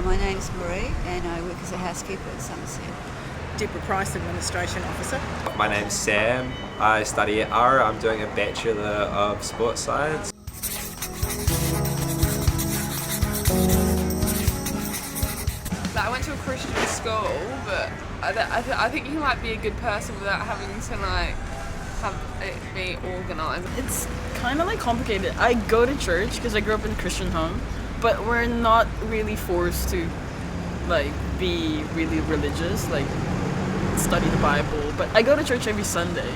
My name's Marie and I work as a housekeeper at Somerset. Deborah Price, Administration Officer. My name's Sam. I study at eill. I'm doing a Bachelor of Sports Science. I went to a Christian school, but I think you might be a good person without having to have it be organised. It's kind of complicated. I go to church because I grew up in a Christian home, but we're not really forced to be really religious, study the Bible. But I go to church every Sunday.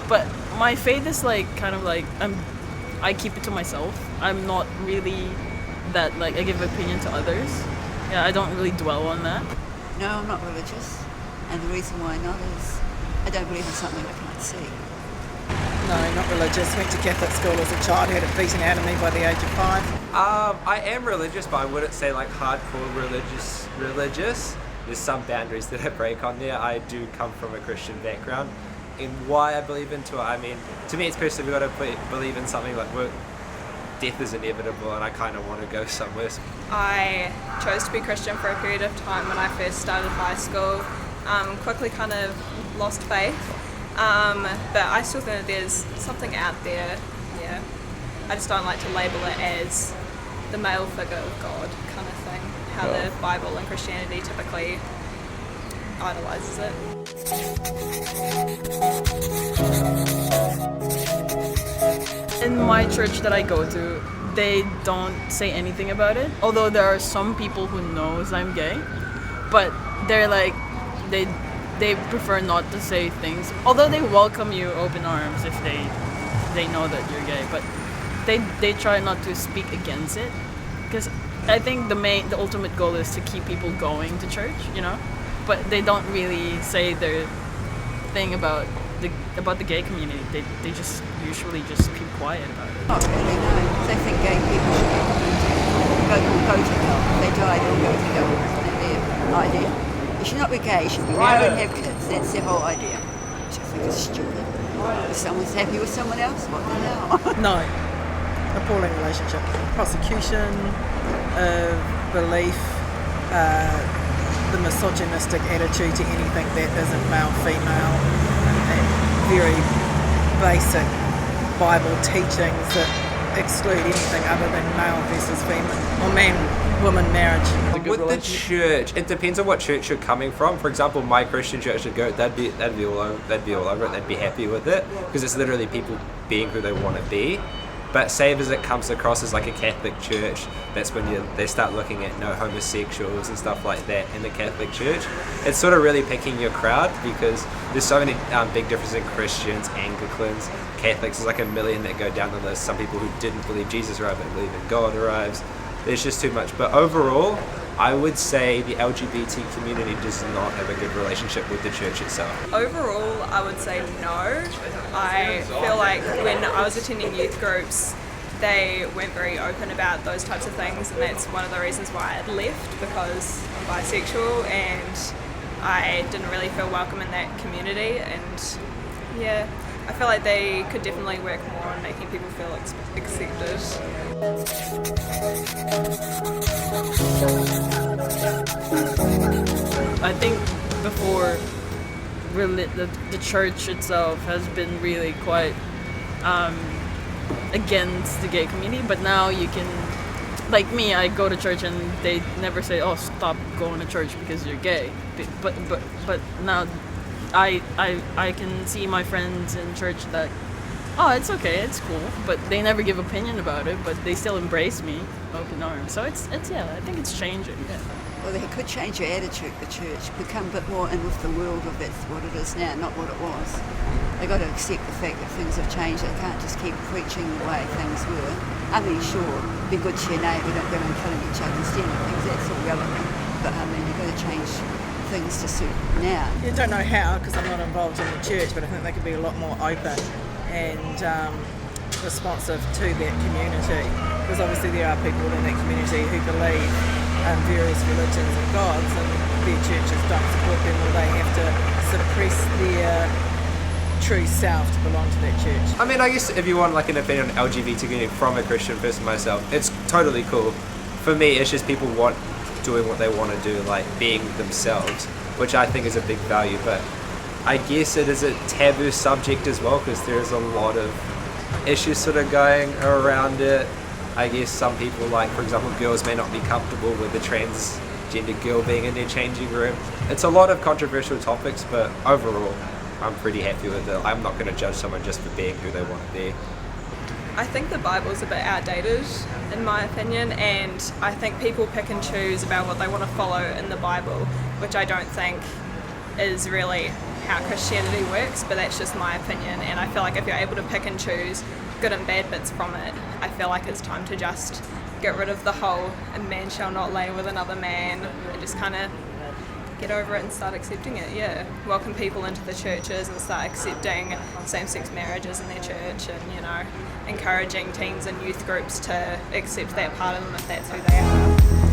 But my faith is I keep it to myself. I'm not really that I give opinion to others. Yeah, I don't really dwell on that. No, I'm not religious, and the reason why not is I don't believe in something I can't see. No, not religious. Went to Catholic school as a child, had it beaten out of me by the age of 5. I am religious, but I wouldn't say hardcore religious. There's some boundaries that I break on there. I do come from a Christian background. In why I believe into it, to me it's personally we've got to believe in something death is inevitable, and I kind of want to go somewhere. I chose to be Christian for a period of time when I first started high school. Quickly kind of lost faith, but I still think that there's something out there. Yeah, I just don't like to label it as the male figure of God kind of thing. How the Bible and Christianity typically idolizes it. In my church that I go to, they don't say anything about it. Although there are some people who knows I'm gay, but they're they prefer not to say things. Although they welcome you open arms if they know that you're gay, but they try not to speak against it, because I think the ultimate goal is to keep people going to church, but they don't really say their thing about the gay community. They just usually just keep quiet about it. Not really, no. They think gay people should go to hell. If they die, they'll go to hell. Isn't their idea? You should not be gay, you should be married and have kids. That's their whole idea. Which I think is stupid. If someone's happy with someone else, what the hell? No. Appalling relationship. Prosecution, belief, the misogynistic attitude to anything that isn't male-female, and very basic Bible teachings that exclude anything other than male versus female or man-woman marriage. With the church, it depends on what church you're coming from. For example, my Christian church would go, they'd be all over it. They'd be happy with it because it's literally people being who they want to be. But save as it comes across as a Catholic church, that's when they start looking at no homosexuals and stuff like that in the Catholic church. It's sort of really picking your crowd because there's so many big differences in Christians, Anglicans, Catholics. There's a million that go down the list. Some people who didn't believe Jesus arrived but believe in God arrives. There's just too much. But overall, I would say the LGBT community does not have a good relationship with the church itself. Overall, I would say no. I feel like when I was attending youth groups, they weren't very open about those types of things, and that's one of the reasons why I left, because I'm bisexual and I didn't really feel welcome in that community. And yeah, I feel like they could definitely work more on making people feel accepted. I think before the church itself has been really quite against the gay community, but now you can, like me, I go to church and they never say, oh, stop going to church because you're gay, but now I can see my friends in church that, oh, it's okay, it's cool, but they never give opinion about it, but they still embrace me open arms. So it's yeah, I think it's changing. Yeah. Well, they could change your attitude, the church, become a bit more in with the world of that's what it is now, not what it was. They've got to accept the fact that things have changed. They can't just keep preaching the way things were. Sure, be good to your neighbour, don't go around killing each other and stealing things, that's all relevant. But you've got to change things to suit now. I don't know how, because I'm not involved in the church, but I think they could be a lot more open and responsive to that community, because obviously there are people in that community who believe various religions and gods, and their churches don't support them, or they have to suppress their true self to belong to that church. I guess if you want an opinion on LGBT community from a Christian person myself, it's totally cool. For me, it's just people want doing what they want to do, like being themselves, which I think is a big value. But I guess it is a taboo subject as well, because there's a lot of issues sort of going around it. I guess some people, like for example, girls may not be comfortable with the transgender girl being in their changing room. It's a lot of controversial topics, but overall I'm pretty happy with it. I'm not going to judge someone just for being who they want to be. I think the Bible's a bit outdated, in my opinion, and I think people pick and choose about what they want to follow in the Bible, which I don't think is really how Christianity works, but that's just my opinion. And I feel like if you're able to pick and choose good and bad bits from it, I feel like it's time to just get rid of the whole "a man shall not lay with another man" and just kind of get over it and start accepting it. Yeah, welcome people into the churches and start accepting same-sex marriages in their church, and encouraging teens and youth groups to accept that part of them if that's who they are.